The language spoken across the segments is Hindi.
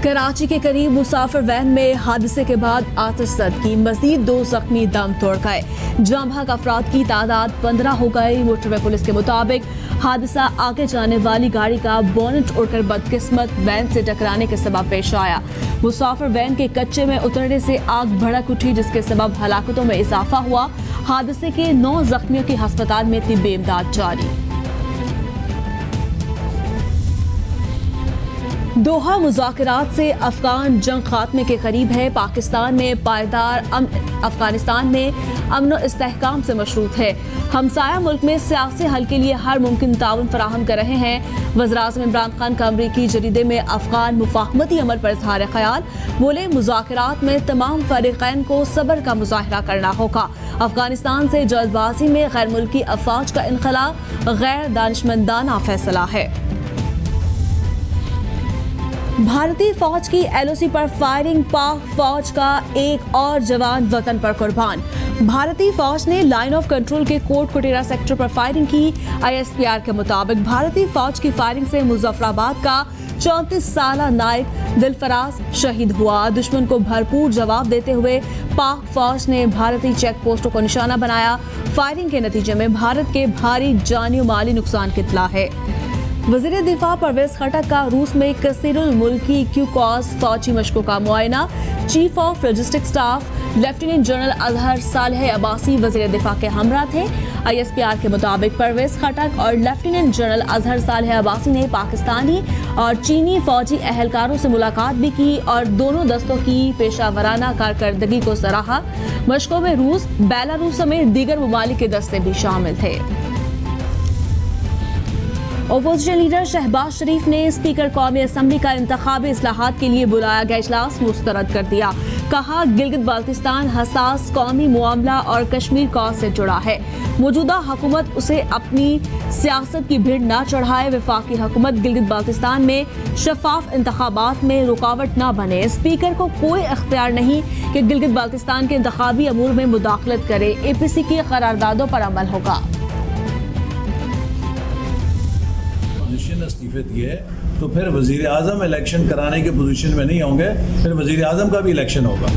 कराची के करीब मुसाफिर वैन में हादसे के बाद आतिशज़दगी, मजीद 2 जख्मी दम तोड़ गए। जाम भाग अफराद की तादाद 15 हो गई। मोटरवे पुलिस के मुताबिक हादसा आगे जाने वाली गाड़ी का बोनेट उड़कर बदकिस्मत वैन से टकराने के सबब पेश आया। मुसाफिर वैन के कच्चे में उतरने से आग भड़क उठी, जिसके सबब हलाकतों में इजाफा हुआ। हादसे के 9 जख्मियों की अस्पताल में तिब्बी इमदाद जारी। दोहा मुज़ाकरात से अफगान जंग खात्मे के करीब है। पाकिस्तान में पायदार अफगानिस्तान में अमन और इस्तेहकाम से मशरूत है। हमसाया मुल्क में सियासी हल के लिए हर मुमकिन ताउन फराहम कर रहे हैं। वज़ीर-ए-आज़म इमरान खान का अमरीकी जरीदे में अफगान मुफाहमती अमल पर इज़हार ख्याल। बोले, मुज़ाकरात में तमाम फरीक़ैन को सब्र का मुज़ाहरा करना होगा। अफगानिस्तान से जल्दबाजी में गैर मुल्की अफवाज का इनखला गैर दानिशमंदाना फैसला है। भारतीय फौज की एलओसी पर फायरिंग, पाक फौज का एक और जवान वतन पर कुर्बान। भारतीय फौज ने लाइन ऑफ कंट्रोल के कोट कुटेरा सेक्टर पर फायरिंग की। आईएसपीआर के मुताबिक भारतीय फौज की फायरिंग से मुजफ्फराबाद का 34 साला नायक दिलफराज शहीद हुआ। दुश्मन को भरपूर जवाब देते हुए पाक फौज ने भारतीय चेक पोस्टों को निशाना बनाया। फायरिंग के नतीजे में भारत के भारी जानी और माली नुकसान की इत्तला है। वज़ीर दिफा परवेज खटक का रूस में कसीरुल मुल्की क्यूकॉस फौजी मशकों का मुआयना। Chief of logistic staff lieutenant general Azhar Saleh Abbasi वज़ीर दिफा के हमरा थे। आईएसपीआर के मुताबिक परवेज खटक और लेफ्टिनेंट जनरल अजहर सालेह अब्बासी ने पाकिस्तानी और चीनी फौजी अहलकारों से मुलाकात भी की और दोनों दस्तों की पेशावराना कारकर्दगी को सराहा। मशकों में रूस, बेलारूस समेत दीगर ममालिक के दस्ते भी शामिल थे। ओपोजिशन लीडर शहबाज शरीफ ने स्पीकर कौमी असम्बली का इंतखाबी इस्लाहात के लिए बुलाया गया इजलास मुस्तरद कर दिया। कहा, गिलगित बाल्तिस्तान हसास कौमी मामला और कश्मीर कॉज से जुड़ा है। मौजूदा हुकूमत उसे अपनी सियासत की भीड़ न चढ़ाए। वफाकी हुकूमत गिलगित बाल्तिस्तान में शफाफ इंतखाबात में रुकावट न बने। स्पीकर को कोई इख्तियार नहीं कि गिलगित बाल्तिस्तान के इंतखाबी अमूर में मुदाखलत करे। एपीसी की करारदादों पर अमल होगा। इस्तीफे दिए तो फिर वजीर आजम इलेक्शन कराने के पोजीशन में नहीं होंगे, फिर वजीर आजम का भी इलेक्शन होगा।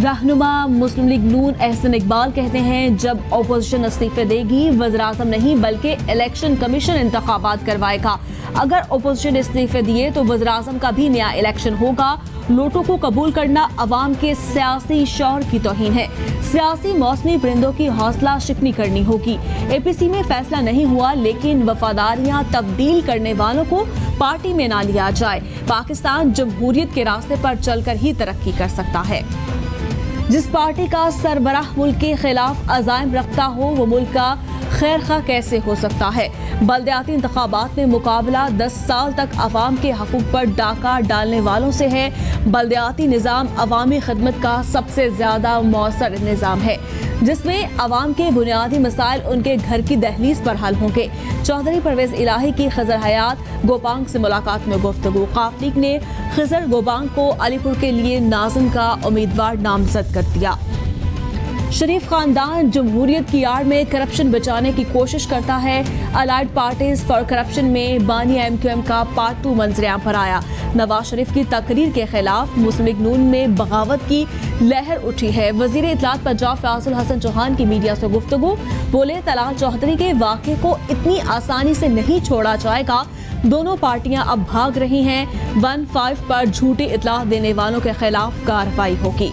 रहनुमा मुस्लिम लीग नून एहसन इकबाल कहते हैं, जब ओपोजिशन इस्तीफे देगी वज़ीर आज़म नहीं बल्कि इलेक्शन कमीशन इंतखाबात करवाएगा। अगर ओपोजिशन इस्तीफे दिए तो वज़ीर आज़म का भी नया इलेक्शन होगा। नोटों को कबूल करना अवाम के सियासी शौर की तौहीन है। सियासी मौसमी परिंदों की हौसला शिकनी करनी होगी। एपीसी में फैसला नहीं हुआ, लेकिन वफादारियां तब्दील करने वालों को पार्टी में ना लिया जाए। पाकिस्तान जमहूरियत के रास्ते पर चलकर ही तरक्की कर सकता है। जिस पार्टी का सरबराह मुल्क के खिलाफ अज़ाइम रखता हो वो मुल्क का खैर खा कैसे हो सकता है। बल्दियाती इंतखाबात में मुकाबला 10 साल तक अवाम के हकूक पर डाका डालने वालों से है। बल्दियाती निज़ाम अवामी खिदमत का सबसे ज़्यादा मौसर निज़ाम है, जिसमें अवाम के बुनियादी मसाइल उनके घर की दहलीज पर हल होंगे। चौधरी परवेज इलाही की खजर हयात गोपांग से मुलाकात में गुफ्तगू। काफ लीग ने खजर गोपांग को अलीपुर के लिए नाज़िम का उम्मीदवार नामजद कर दिया। शरीफ खानदान जमहूरियत की आड़ में करप्शन बचाने की कोशिश करता है। अलाइड पार्टीज फॉर करप्शन में बानी एमक्यूएम का पार्ट 2 मंजरेआम पर आया। नवाज शरीफ की तकरीर के खिलाफ मुस्लिम लीग नून में बगावत की लहर उठी है। वजीर इत्तलात पंजाब फयाजुल हसन चौहान की मीडिया से गुफ्तगू। बोले, तलाल चौधरी के वाक़े को इतनी आसानी से नहीं छोड़ा जाएगा। दोनों पार्टियां अब भाग रही हैं। 15 पर झूठी इत्तला देने वालों के खिलाफ कार्रवाई होगी।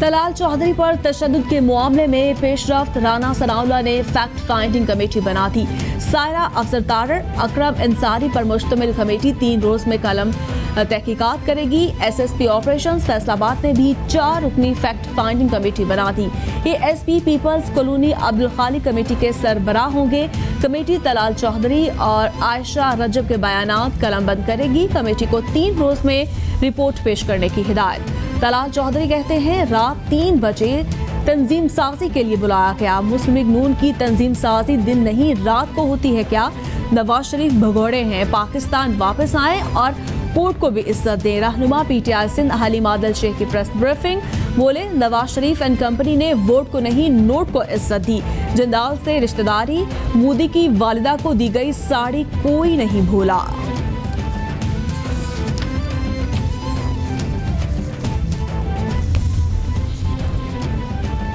तलाल चौधरी पर तशद्दुद के मामले में पेशरफ्त। राना सनाउल्लाह ने फैक्ट फाइंडिंग कमेटी बना दी। सायरा अफसर तारर, अकरम अंसारी पर मुश्तमिल कमेटी 3 रोज में कलम तहकीकात करेगी। एसएसपी ऑपरेशंस फैसलाबाद ने भी 4 रुकनी फैक्ट फाइंडिंग कमेटी बना दी। ये एसपी पीपल्स कॉलोनी अब्दुल खालिक कमेटी के सरबराह होंगे। कमेटी तलाल चौधरी और आयशा रजब के बयानात कलमबंद करेगी। कमेटी को 3 रोज में रिपोर्ट पेश करने की हिदायत। तलाल चौधरी कहते हैं, रात 3 बजे तंजीम साजी के लिए बुलाया गया। मुस्लिम लीग नून की तंजीम साजी दिन नहीं रात को होती है क्या? नवाज शरीफ भगोड़े हैं, पाकिस्तान वापस आए और कोर्ट को भी इज्जत दें। रहनुमा पीटीआई सिंध हलीम आदिल शेख की प्रेस ब्रीफिंग। बोले, नवाज शरीफ एंड कंपनी ने वोट को नहीं नोट को इज्जत दी। जिंदाल से रिश्तेदारी, मोदी की वालिदा को दी गई साड़ी कोई नहीं भूला।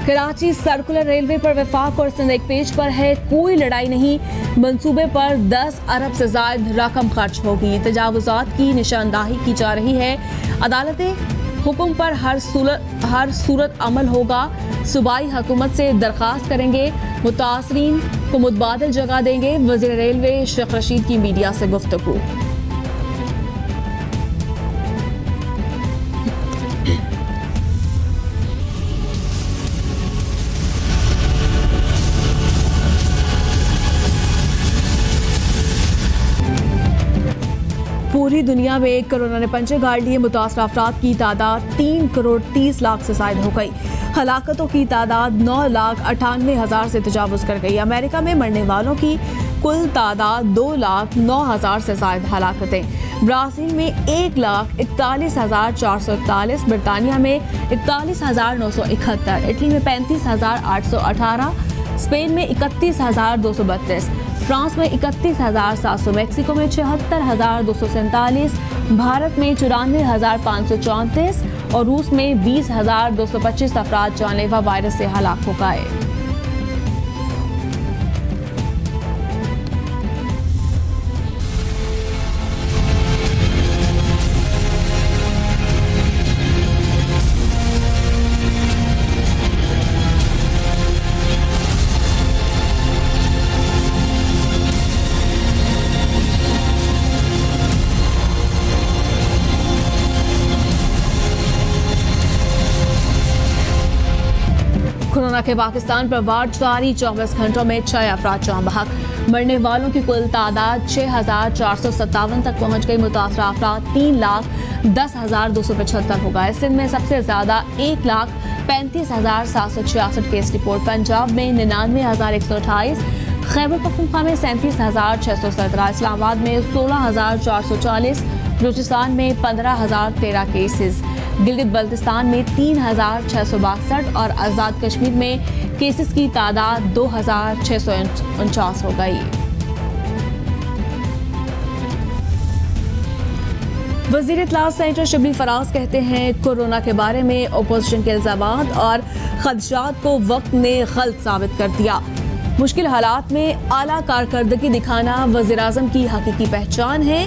कराची सर्कुलर रेलवे पर वफाक और सिंध एक पेज पर है, कोई लड़ाई नहीं, मंसूबे पर 10 अरब से ज्यादा रकम खर्च होगी। तजावुजात की निशानदाही की जा रही है। अदालतें हुक्म पर हर सूरत अमल होगा। सूबाई हुकूमत से दरख्वास्त करेंगे, मुतासरीन को मुतबादल जगह देंगे। वजीर रेलवे शेख रशीद की मीडिया से गुफ्तगू। पूरी दुनिया में कोरोना ने पंजे गाड़ लिए। मुतासर अफराद की तादाद 3 करोड़ 30 लाख से ज़ायद हो गई। हलाकतों की तादाद 9,98,000 से तजावुज़ कर गई। अमेरिका में मरने वालों की कुल तादाद 2,09,000 से ज़ायद हलाकतें। ब्राज़ील में 1,41,441, बरतानिया में 41,971, इटली में 35,818, स्पेन में 31,232, फ्रांस में 31,700, मैक्सिको में 76,247, भारत में 94,534 और रूस में 20,225 अफराद जानलेवा वायरस से हलाक हो गए। कोरोना के पाकिस्तान पर वार जारी, 24 घंटों में 6 अफराद जान बहक। मरने वालों की कुल तादाद 6,457 तक पहुंच गई। मुतासर अफराद 3,10,275 हो गए। सिंध में सबसे ज्यादा 1,35,766 केस रिपोर्ट। पंजाब में 99,128, खैबर पख्तूनख्वा में 37,617, इस्लामाबाद में 16,440, बलूचिस्तान में 15,013 केसेस, गिलगित बल्तिस्तान में 3,662 और आज़ाद कश्मीर में केसेस की तादाद 2,649 हो गई। वज़ीर इत्तलात सेनेटर शबली फराज कहते हैं, कोरोना के बारे में अपोजिशन के इल्ज़ामात और खदशात को वक्त ने गलत साबित कर दिया। मुश्किल हालात में आला कारकर्दगी दिखाना वज़ीर आज़म की हकीकी पहचान है।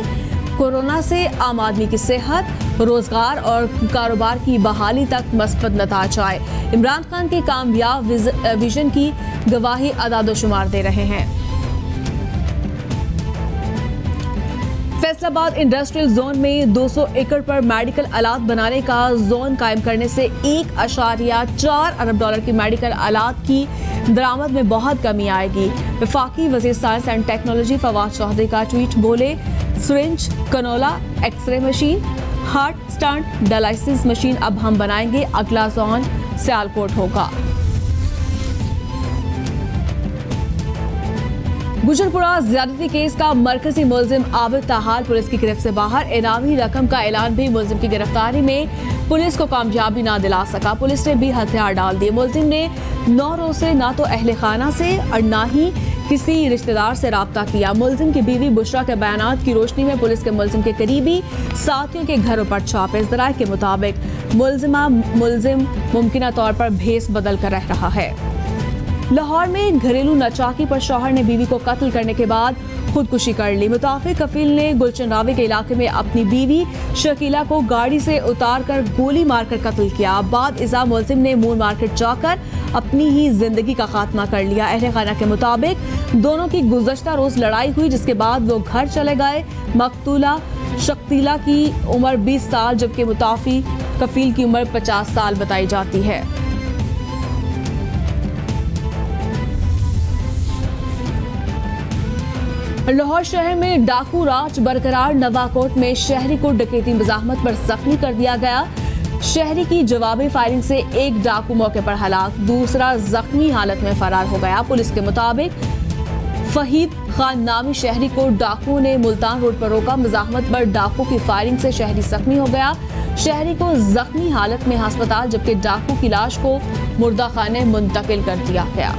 कोरोना से आम आदमी की सेहत, रोजगार और कारोबार की बहाली तक मस्बत नताज आए। इमरान खान के कामयाब विजन की गवाही अदादोशुमार दे रहे हैं। फैसलाबाद इंडस्ट्रियल जोन में 200 एकड़ पर मेडिकल आलात बनाने का जोन कायम करने से $1.4 अरब की मेडिकल आलात की दरामद में बहुत कमी आएगी। वफाकी वज़ीर science and technology Fawad Chaudhry का ट्वीट। बोले, syringe, cannula, x-ray machine, heart stent, dialysis machine अब हम बनाएंगे। अगला जोन सियालकोट होगा। गुजरपुरा ज्यादती केस का मरकजी मुलजिम आबिद ताहार पुलिस की गिरफ्त से बाहर। इनामी रकम का ऐलान भी मुलजिम की गिरफ्तारी में पुलिस को कामयाबी ना दिला सका। पुलिस ने भी हथियार डाल दिए। मुलजिम ने 9 रोज से ना तो अहले खाना से और ना ही किसी रिश्तेदार से राब्ता किया। मुलजिम की बीवी बुशरा के बयानात की रोशनी में पुलिस के मुलजिम के करीबी साथियों के घरों पर छापे। ज़राए के मुताबिक मुलजिम मुमकिना तौर पर भेस बदल कर रह रहा है। लाहौर में घरेलू नचाकी पर शौहर ने बीवी को कत्ल करने के बाद खुदकुशी कर ली। मुताफिक कफील ने गुलशन रावी के इलाके में अपनी बीवी शकीला को गाड़ी से उतार कर गोली मारकर कत्ल किया। बाद इज़ा मुलजिम ने मून मार्केट जाकर अपनी ही जिंदगी का खात्मा कर लिया। अहले खाना के मुताबिक दोनों की गुज़श्ता रोज लड़ाई हुई, जिसके बाद वो घर चले गए। मकतूला शकीला की उम्र 20 साल जबकि मुताफी कफील की उम्र 50 साल बताई जाती है। लाहौर शहर में डाकू राज बरकरार। नवाकोट में शहरी को डकैती मज़ाहमत पर जख्मी कर दिया गया। शहरी की जवाबी फायरिंग से एक डाकू मौके पर हलाक, दूसरा जख्मी हालत में फरार हो गया। पुलिस के मुताबिक फहीद खान नामी शहरी को डाकुओं ने मुल्तान रोड पर रोका। मज़ाहमत पर डाकू की फायरिंग से शहरी जख्मी हो गया। शहरी को जख्मी हालत में अस्पताल जबकि डाकू की लाश को मुर्दा खाने मुंतकिल कर दिया गया।